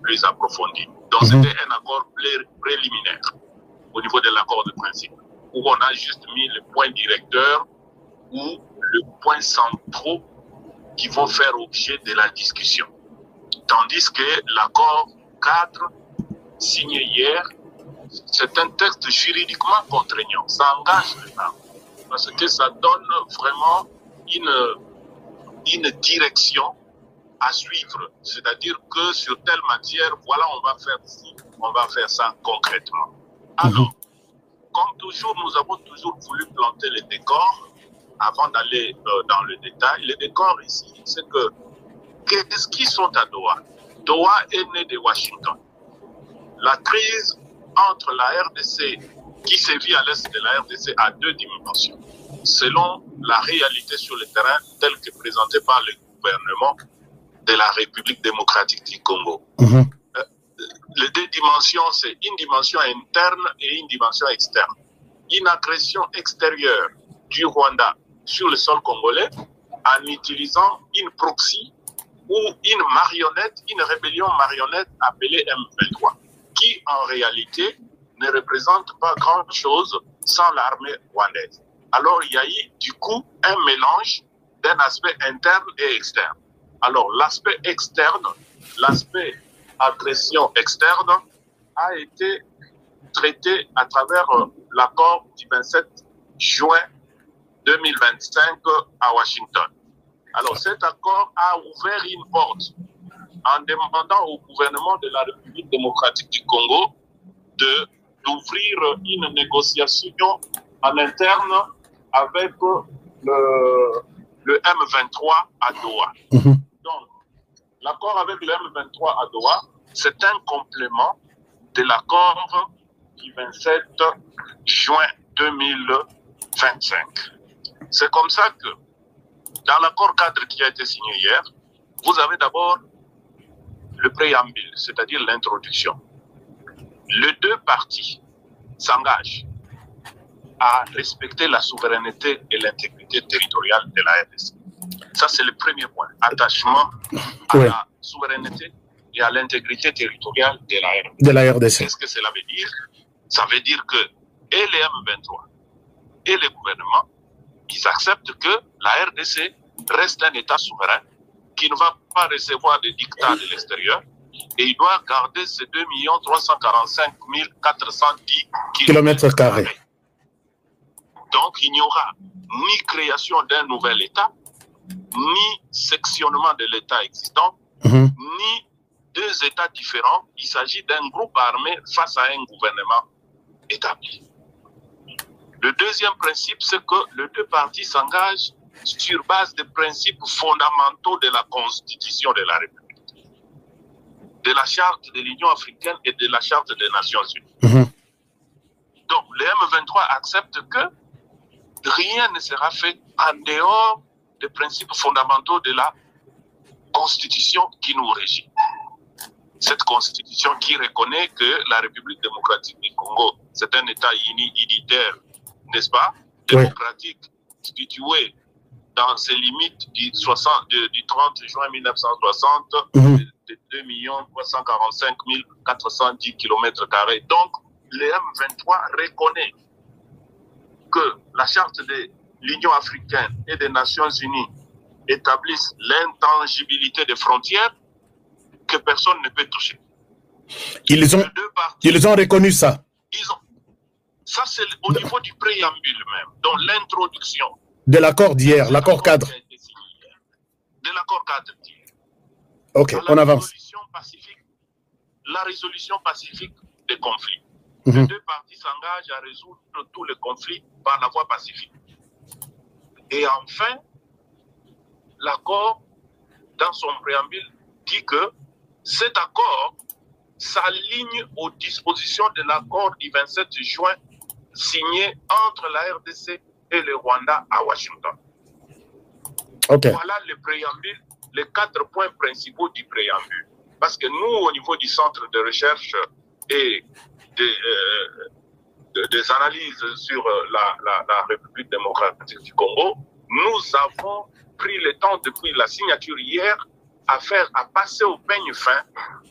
plus approfondie. Donc c'était un accord préliminaire au niveau de l'accord de principe, où on a juste mis le point directeur ou le point central qui vont faire objet de la discussion. Tandis que l'accord cadre signé hier, c'est un texte juridiquement contraignant. Ça engage l'État parce que ça donne vraiment une direction à suivre. C'est-à-dire que sur telle matière, voilà, on va faire ci, on va faire ça concrètement. Alors, comme toujours, nous avons toujours voulu planter les décors avant d'aller dans le détail. Les décors ici, c'est que qu'est-ce qui sont à Doha? Doha est né de Washington. La crise entre la RDC, qui sévit à l'est de la RDC, a deux dimensions. Selon la réalité sur le terrain, telle que présentée par le gouvernement de la République démocratique du Congo. Les deux dimensions, c'est une dimension interne et une dimension externe. Une agression extérieure du Rwanda sur le sol congolais en utilisant une proxy ou une marionnette, une rébellion marionnette appelée M23, qui en réalité ne représente pas grand-chose sans l'armée rwandaise. Alors il y a eu du coup un mélange d'un aspect interne et externe. Alors l'aspect externe, l'aspect agression externe a été traité à travers l'accord du 27 juin 2025 à Washington. Alors cet accord a ouvert une porte en demandant au gouvernement de la République démocratique du Congo d'ouvrir une négociation en interne avec le M23 à Doha. Donc, l'accord avec le M23 à Doha, c'est un complément de l'accord du 27 juin 2025. C'est comme ça que, dans l'accord cadre qui a été signé hier, vous avez d'abord le préambule, c'est-à-dire l'introduction. Les deux parties s'engagent à respecter la souveraineté et l'intégrité territoriale de la RDC. Ça, c'est le premier point. Attachement à la souveraineté et à l'intégrité territoriale de la RDC. Qu'est-ce que cela veut dire? Ça veut dire que et les M23 et les gouvernements, ils acceptent que la RDC reste un État souverain qui ne va pas recevoir des dictats de l'extérieur et il doit garder ces 2 345 410 km². Donc, il n'y aura ni création d'un nouvel État, ni sectionnement de l'État existant, ni deux États différents. Il s'agit d'un groupe armé face à un gouvernement établi. Le deuxième principe, c'est que les deux parties s'engagent sur base des principes fondamentaux de la Constitution de la République, de la Charte de l'Union africaine et de la Charte des Nations Unies. Donc, les M23 acceptent que rien ne sera fait en dehors des principes fondamentaux de la Constitution qui nous régit. Cette Constitution qui reconnaît que la République démocratique du Congo, c'est un État unitaire, n'est-ce pas, démocratique, situé dans ses limites du 30 juin 1960, de 2 345 410 km². Donc, le M23 reconnaît que la charte de l'Union africaine et des Nations Unies établissent l'intangibilité des frontières que personne ne peut toucher. Ils ont reconnu ça. Ça, c'est au niveau du préambule même, donc l'introduction. De l'accord d'hier, l'accord cadre. De l'accord cadre d'hier. Ok, on avance. La résolution pacifique des conflits. Les deux parties s'engagent à résoudre tous les conflits par la voie pacifique. Et enfin, l'accord, dans son préambule, dit que cet accord s'aligne aux dispositions de l'accord du 27 juin signé entre la RDC et le Rwanda à Washington. Voilà le préambule, les 4 points principaux du préambule. Parce que nous, au niveau du centre de recherche et des analyses sur la République démocratique du Congo, nous avons pris le temps depuis la signature hier à passer au peigne fin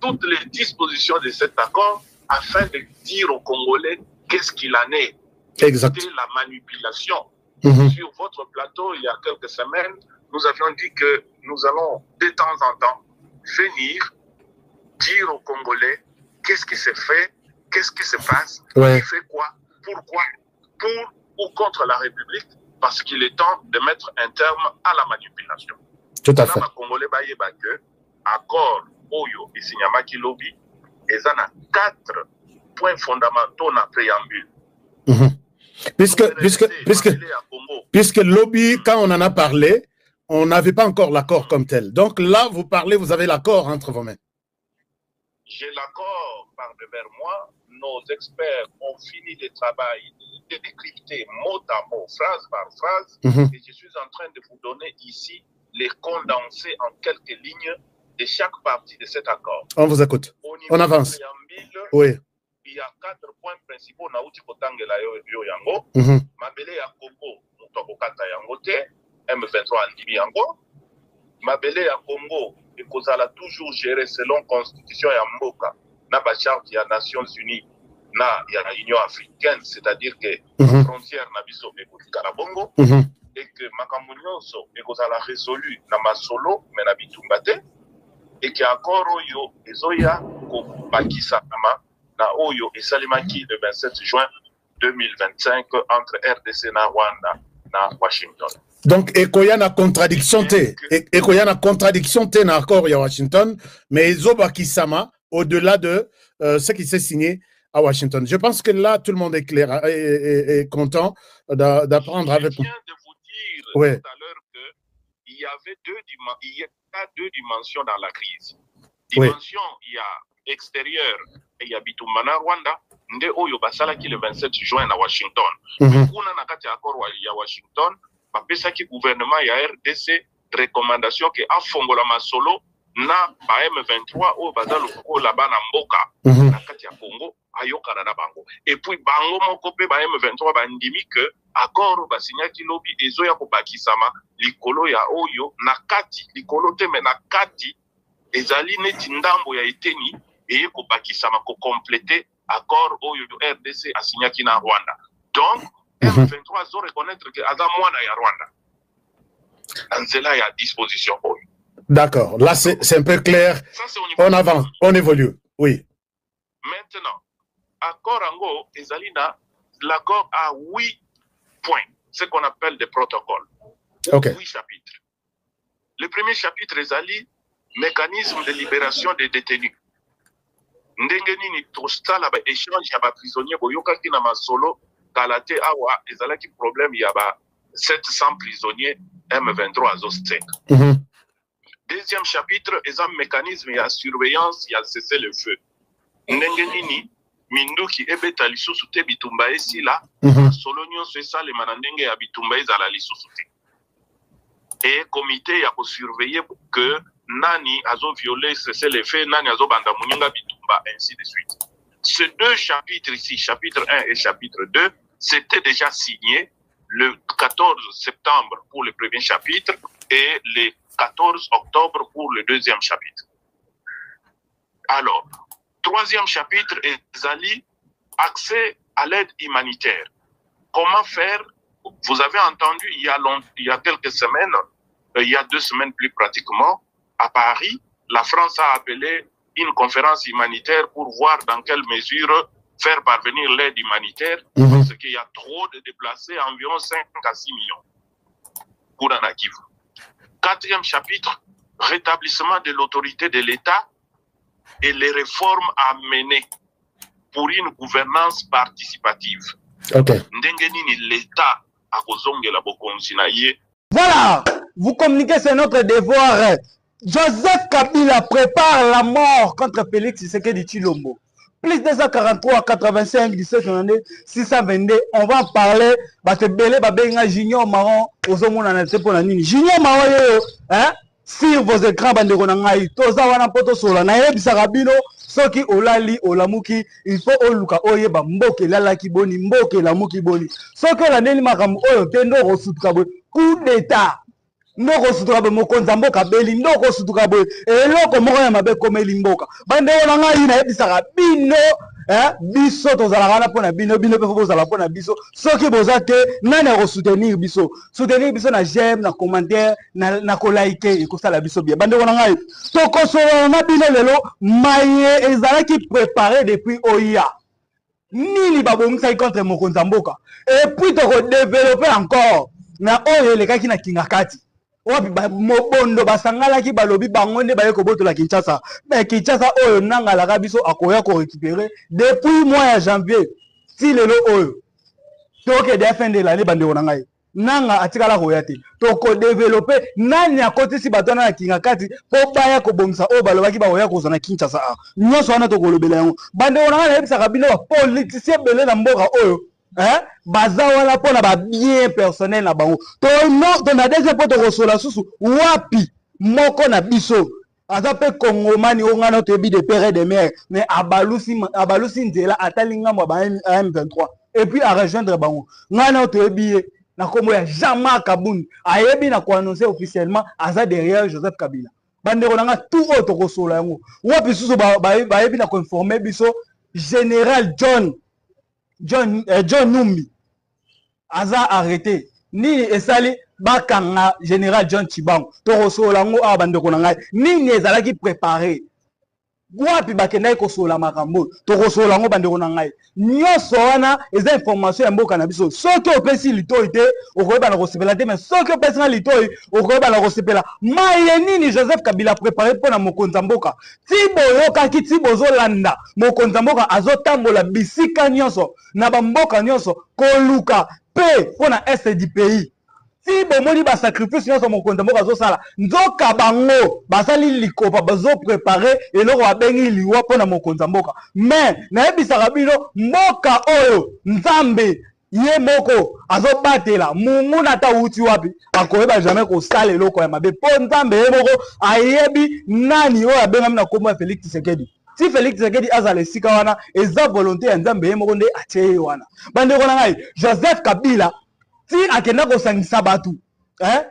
toutes les dispositions de cet accord afin de dire aux Congolais qu'est-ce qu'il en est. Exact. C'était la manipulation. Sur votre plateau, il y a quelques semaines, nous avions dit que nous allons de temps en temps venir dire aux Congolais qu'est-ce qui s'est fait, qu'est-ce qui se passe, qui fait quoi, pourquoi, pour ou contre la République, parce qu'il est temps de mettre un terme à la manipulation. Tout à fait. Les Congolais bayeba que accord Oyo et Sinyamaki Lobby, ils ont 4 points fondamentaux dans le préambule. Puisque lobby, quand on en a parlé, on n'avait pas encore l'accord comme tel. Donc là, vous parlez, vous avez l'accord entre vos mains. J'ai l'accord par devers moi. Nos experts ont fini le travail de décrypter mot à mot, phrase par phrase. Et je suis en train de vous donner ici les condensés en quelques lignes de chaque partie de cet accord. On vous écoute. On avance. Oui. Il y a 4 points principaux na uti kotangela yo yango. Mabele ya Congo mutoko kata yango te, M23 andimi yango. Mabele ya Congo ekozala toujours géré selon constitution ya mboka na ba charte ya Nations Unies na ya Union africaine, c'est-à-dire que frontière na biso ekotikala bongo et que makambo nyonso ekozala résolu na masolo mais na bitumba te et que accord oyo ezoya kobakisa kama na oyo esalimaki le 27 juin 2025 entre RDC na Rwanda na Washington. Donc ekoya na contradiction te, ekoya na contradiction te na accord ya Washington, mais ezobakisama au-delà de ce qui s'est signé à Washington. Je pense que là tout le monde est clair et content d'apprendre avec vous. Je viens de vous dire tout à l'heure qu'il y avait deux dimensions dans la crise. Dimension il y a extérieur et il y a Bitumbana Rwanda nde oyo basalaki le 27 juin à Washington. Kuna na kati accord ya Washington bapesaki gouvernement ya RDC recommandation ke afongola masolo na ba M23 oyo bazalo kola bana mboka na kati ya Congo ayokana na bango. Et puis bango moko pe ba M23 bandimi ke accord basinyaki lobi ezoya kobakisama likolo ya oyo na kati likolo te me na kati ezali neti ndambo ya eteni eye kobakisama ko compléter accord oyo RDC asinyaki na Rwanda. Donc M23 zo reconnaître que aza mwana ya Rwanda. Anzela ya disposition oyo. D'accord, là c'est un peu clair. Ça, on avance, on évolue. Oui. Maintenant, accord ango ezalina l'accord a 8 points, ce qu'on appelle des protocoles. 8 chapitres. Le premier chapitre ezali mécanisme de libération des détenus. Ndenge nini tosala ba échange ya ba prisonniers boyokaki na masolo kalate awa ezalaki problème ya ba 700 prisonniers M23 azostek. Deuxième chapitre est un mécanisme de surveillance et de cesser le feu. Ndenge nini minduki ebeta lisusu te bitumba esi la solo nyonso esale manandenge ya bitumba ezala lisusu te. Et comité ya ko surveiller que nani azo violer cesser le feu, nani azo banda muninga bitumba, ainsi de suite. Ces deux chapitres ici, chapitre 1 et chapitre 2, c'était déjà signé le 14 septembre pour le premier chapitre et le 14 octobre pour le deuxième chapitre. Alors, troisième chapitre est Zali, accès à l'aide humanitaire. Comment faire? Vous avez entendu il y a quelques semaines, il y a 2 semaines plus pratiquement, à Paris, la France a appelé une conférence humanitaire pour voir dans quelle mesure faire parvenir l'aide humanitaire, parce qu'il y a trop de déplacés, environ 5 à 6 millions. Kourana Kivu. 4e chapitre, rétablissement de l'autorité de l'État et les réformes à mener pour une gouvernance participative. Ndengenini l'État a kozongela bokonzi na ye. Voilà, vous communiquez, c'est notre devoir. Joseph Kabila prépare la mort contre Félix Tshisekedi Tshilombo. Plus 243, 85, 17, 622. On va en parler. Junior Marron, Junior Marron, hein? Sur vos écrans, Toza wana poto sola. Naye bisarabino, soki olali, olamuki, il faut oluka oyeba, mboke lalaki boni, mboke lamuki boni. Soki olandeli makamu oyo, tendo rosutka boni, coup d'état. ndoko sutuka be mokonza mboka beli ndoko sutuka boye eloko moko ya mabe komeli mboka bande ona ngai na yebisaka bino biso tozalaka wana mpona bino bino mpe fo bozala mpona biso soki boza te nani akosoutenir biso na j'aime na commentaire na kolike ekosala biso bien bande ona ngai tokosolola na bino lelo maye ezalaki préparé depuis oya nini babongisaki contre mokonza mboka et puis tokodéveloppe encore na oyo elekaki na kingakati wapi mobondo basangalaki balobi bango nde baye kobotola Kinshasa mais Kinshasa oyo nangalaka biso akoya ko récupérer depuis mois ya janvier ti lelo oyo toke de fin de l'année bande wona ngai nanga atikala koya te tokodévelopper nani akotisi bato na kingakati po baya kobomisa oyo balobaki bakoya kozana Kinshasa nyonso wana tokolobela yango bande wona ngai yebisaka bino bapoliticien bele na mboka oyo baza wana mpona babien personnel na bango tona deuxième po tokosola susu wapi moko na biso aza mpe kongomani oyo ngana toyebi de père et de mère mais abalusi nzela atali ngambo ya M23 et puis arejoindre bango ngana toyebi ye na kombo ya Jean-Marc Kabund ayebi na koannonce officiellement aza derrière Joseph Kabila bandeko nanga tout oyo tokosola yango wapi susu bayebi na koinforme biso général John Numbi aza arrêté nini esali bakanga général John Chibango tokosola ngo a bandeko na ngai nini ezalaki préparé wapi bakendaki kosola makambo tokosola ngo bandeko na ngai nyonso wana eza information ya mboka na biso soki opesi litoi te okoyeba na kosepela te mais soki opesi nga litoi okoyeba na kosepela maye nini Joseph Kabila préparé mpona mokonza mboka ti boyokaki ti bozolanda mokonza mboka azotambola bisika nyonso na bamboka nyonso koluka mpe mpona este du pays si bomoni basacrifice nyonso mokonza mboka azosala nzoka bango basali likopa bazoprépare eloko babengi liwa mpona mokonza mboka mais nayebisaka bino mboka oyo nzambe ye moko azobatela munguna ata uti wapi akoyeba jamais kosala eloko ya mabe mpo nzambe ye moko ayebi nani oyo abengami na kombo ya Félix Tshisekedi si Félix Tshisekedi azala esika wana eza volonté ya nzambe ye moko nde atie ye wana bandeko na ngai Joseph Kabila ti akenda kosangisa bato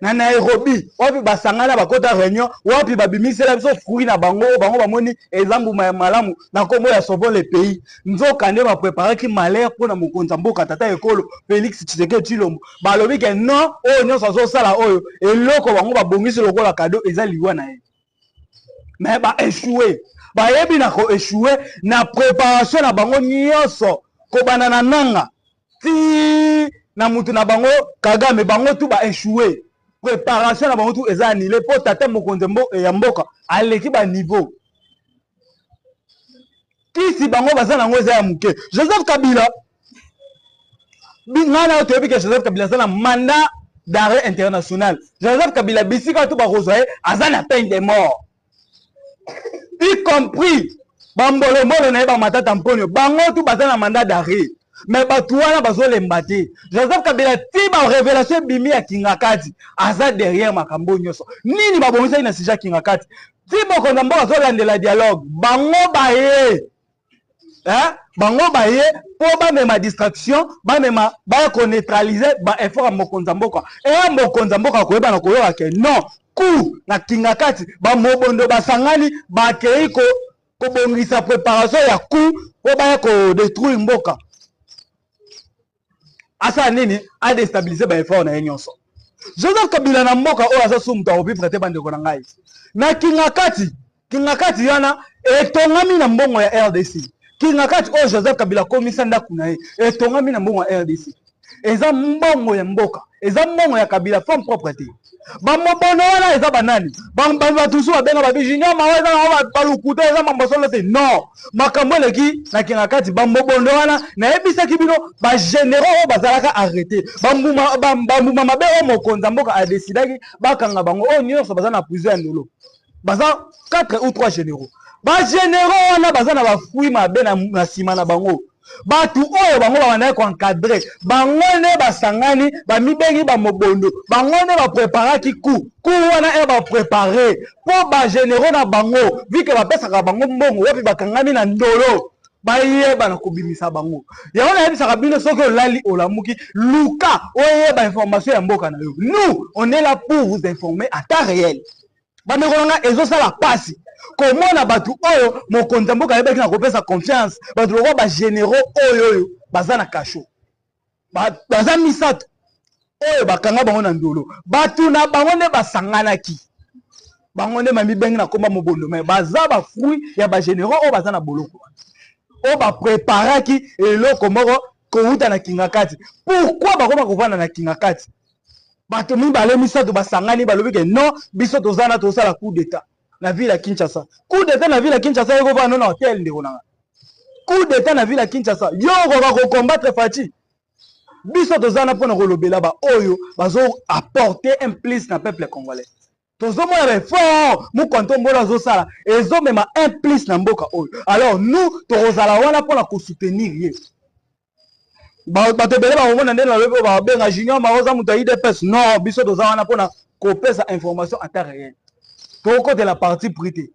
na Nairobi wapi basangana bakota réunion wapi babimisela biso fruit na bango bamoni eza mbuma ya malamu na kombo ya Sauvons le pays nzoka nde bapreparaki malheur mpona mokonza mboka tata ekolo Félix Tshisekedi Tshilombo balobi ke non oyo nyonso azosala oyo eloko bango babongisi lokola kado eza liwa na ye mais baéchoué bayebi na koéchoué na préparation na bango nyonso kobanda na nanga ti na mutu na bango Kagame bango tu ba échoué préparation na bango tu eza annulé po tata mokonze ya mboka aleki ba niveau kisi bango baza nango eza ya muke Joseph Kabila ngana toyebi ke Joseph Kabila aza na mandat d'arrêt international Joseph Kabila bisika tu bakozwa ye aza na peine de mort y compris bambolombolo na ye bamatata mponio bango tu baza na mandat d'arrêt mais bato wana bazolemba te Joseph Kabila ti barévélation bimi ya kingakati aza derrière makambo nyonso nini babongisaki na sija kingakati ti mokonza mboka azolandela dialogue bango baye mpo bamema distraction baya koneutralize baeffort ya mokonza mboka eya mokonza mboka akoyeba na koyoka ke non ku na kingakati bamobondo basangani bakei kobongisa préparation ya ku mpo baya kodétruire mboka asa nini adestabiliser baeffort na ye nyonso Joseph Kabila na mboka oyo aza su mutu akopifre te bandeko na ngai na kingakati yana etongami na mbongo ya RDC kingakati oyo Joseph Kabila komisa ndako na ye etongami na mbongo ya RDC eza mbongo ya mboka eza mbongo ya Kabila femme propre te bamobono wana eza banani batusu babenga babi junior mawa eza balukuta eza mambosolo te non makambo eleki na kingakati bamobono wana nayebisaki bino bagénéraux oyo bazalaka arrêté bambuma mabe oyo mokonza mboka adesidaki bakanga bango oyo nyonso baza na prison ya ndolo baza 4 ou 3 généraux bagénéraux wana baza na bafui mabe na nsima na bango batu oyo bango babandaki koencadre bango nde basangani bamibengi bamobondo bango nde bapreparaki ku wana e baprepare mpo bagénéraux na bango vike bapesaka bango mbongo wapi bakangami na ndolo bayeba na kobimisa bango yango nayebisaka bino soki olali olamuki luka oyeba information ya mboka na yo. Nous on est là pour vous informer à temps réel. Bandeko nanga ezosala pasi komona batu oyo mokonzi mboka ayebaki na kopesa confiance batu loko bagénéraux oyo baza na kasho baza misato oyo bakanga bango na ndolo batu na bango nde basanganaki bango nde mamibengi na komba mobondo me baza bafruit ya bagénéraux oyo baza na boloko oyo bapreparaki eloko moko kouta na kinga kati. Pourquoi bakoma kovanda na kinga kati? Bato mibale misato basangani balobi ke non biso tozana tosala coup d'état na ville ya Kinshasa. Coup d'état na ville ya Kinshasa yoko vanda na hotel ndeko nanga. Coup d'état na ville ya Kinshasa yoko ko combattre Fati. Biso tozana pona kolobela ba oyo bazo apporter un plus na peuple congolais. Tozomona ba fort mu konto mbola zo sala ezo mema un plus na mboka oyo. Alors nous tozala wana pona ko soutenir ye. Bato bele ba omona ndena lebo ba benga junior maroza muta IDPS non biso toza wana pona ko pesa information à temps réel. Toko de la partie privée.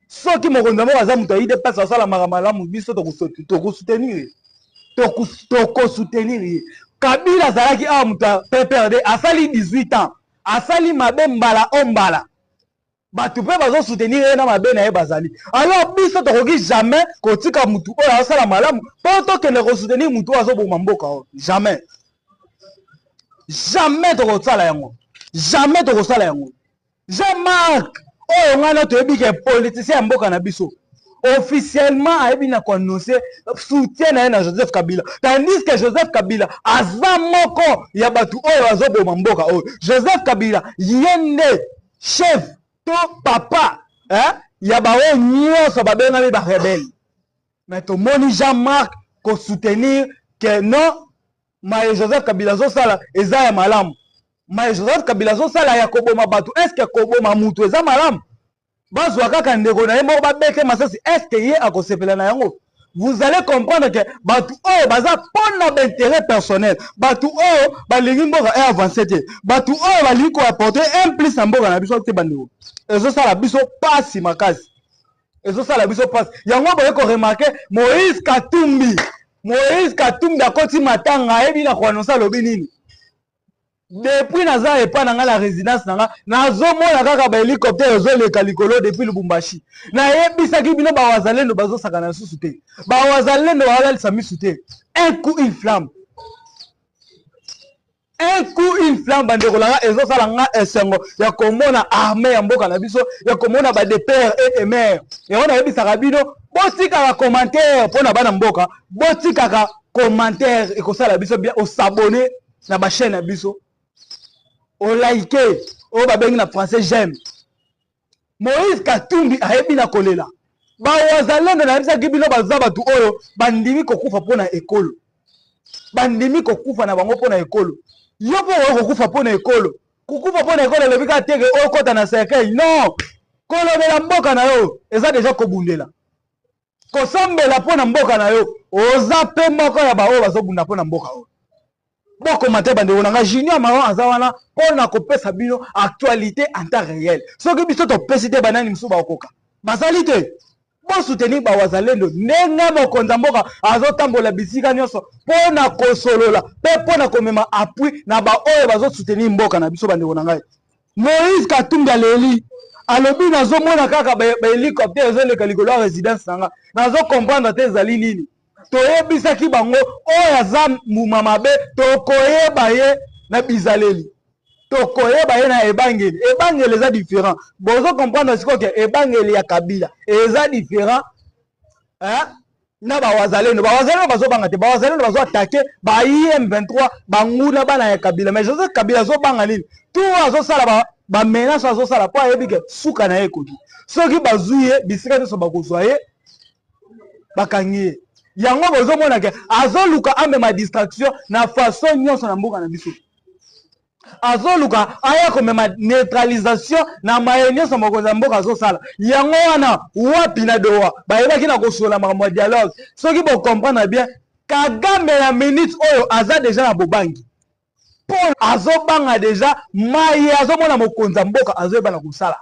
Soki mokonzi mo baza muta IDPS asala makamala mu biso toko soutenir. Toko soutenir. Kabila zalaki a muta PPRD asali 18 ans. Asali mabe mbala ombala. Batu pe bazo soutenir na mabe na ye bazali. Alors biso tokoki jamais kotika mutu oyo asala malamu po to kende ko soutenir mutu azo boma mboka o. Jamais. Jamais tokosala yango. Jamais tokosala yango. Jean-Marc oyo ngana toyebi ke politicien mboka na biso. Officiellement ayebi na ko annoncer soutien na Joseph Kabila. Tandis que Joseph Kabila aza moko ya batu oyo azo boma mboka o. Joseph Kabila yende chef to papa ya bawe nyonso babengami ba rebelle. Mais to moni Jean-Marc ko soutenir que non mais Joseph Kabila zo sala eza ya malamu. Mais Joseph Kabila zo sala ya koboma batu est-ce que koboma mutu eza malamu? Bazwa kaka ndeko na ye moko babeke masasi est-ce que ye akosepela na yango? Vous allez comprendre que batu oyo baza pona d'intérêt personnel. Batu oyo balingi mboka e avancer te. Batu oyo balingi ko apporter un plus na mboka na biso te bandeko. Ezo sala biso pasi makasi. Ezo sala biso pasi. Yango boye ko remarquer Moïse Katumbi. Moïse Katumbi akoti matanga ebi na ko annoncer lobi nini. Depuis naza epa nanga la résidence nanga nazomona kaka ba hélicoptère ezoleka likolo depuis Lubumbashi. Na yebisaki bino ba wazalendo bazosaka na susu te. Ba wazalendo balalisa misu te. Un coup une flamme. Un coup une flamme bandeko langa ezosala nga esengo ya komona armée ya mboka na biso ya komona ba de père et de mère. Ya ona yebisaka bino botika ka commentaire pona bana mboka botika ka commentaire ekosala biso bien o s'abonner na ba chaîne na biso. O like, o babengi na français j'aime. Moïse Katumbi ayebi na kolela. Ba wazalendo na bisa kibino baza batu oyo bandimi kokufa pona ekolo. Bandimi kokufa na bango pona ekolo. Yo po kokufa pona ekolo. Kukufa pona ekolo le bika tege o kota na cercueil. Non. Kolobela mboka na yo eza déjà kobundela. Kosambela pona mboka na yo oza pe moko ya ba oyo bazobunda pona mboka oyo. Boko mate bandeko nanga junior maron azawana pona kopesa bino actualité en temps réel. Soki biso to pesite banani msuba okoka. Bazali te. Bo soutenir ba wazalendo nenga mokonza mboka azotambola bisika nyonso pona kosolola pe pona komema appui na ba oyo bazo soutenir mboka na biso bandeko nanga. Moïse Katumbi aleli alobi nazomona kaka ba hélicoptère ezoleka likolo ya résidence nanga. Nazo comprendre te ezali nini. Toyebisaki bango oyo aza muma mabe tokoyeba ye na bizaleli tokoyeba ye na ebangeli ebangeli eza différent bozo comprendre siko ke ebangeli ya Kabila eza différent na bawazalendo bazobanga te bawazalendo bazo attaquer ba IM23 banguna bana ya Kabila mais Joseph Kabila zo banga nini tout azo sala ba menace azo sala po ayebi ke suka na ye kodi soki bazuye bisika so bakozwa ye bakangi yango bozomona ke azoluka amema distraction na façon nyonso na mboka na biso azoluka aya komema neutralisation na maye nyonso mokonzi mboka azosala yango wana wapi na doa bayebaki na kosola makambo ya dialogue soki bocomprendre bien Kagame ya minute oyo aza deja na bobangi po azobanga deja maye azomona mokonzi mboka azoyeba na kosala